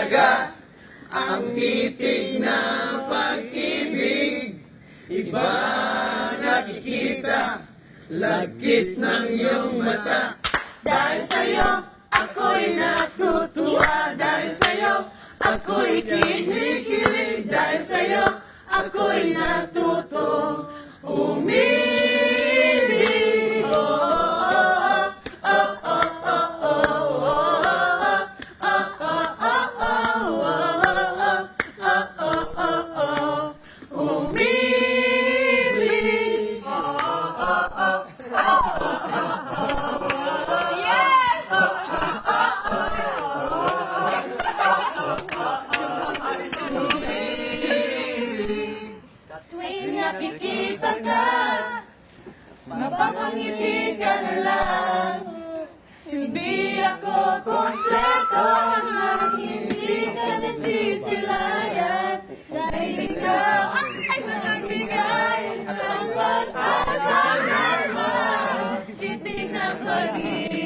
mahalaga ang titig na pag-ibig. Iba nakikita, lagkit ng iyong mata. Dahil sa'yo, ako'y natutuwa. Dahil sa'yo, ako'y kinikilig. Dahil sa'yo, ako'y natuto umibig. Oh, oh, oh, oh, oh, oh, umibig. Tuwing nakikita ka, mapapangiti ka na lang. Hindi ako kompleto hanggang hindi ka nasisilayan. Dahil ikaw ay nagbigay ng pag-asa naman, titig na pag-ibig.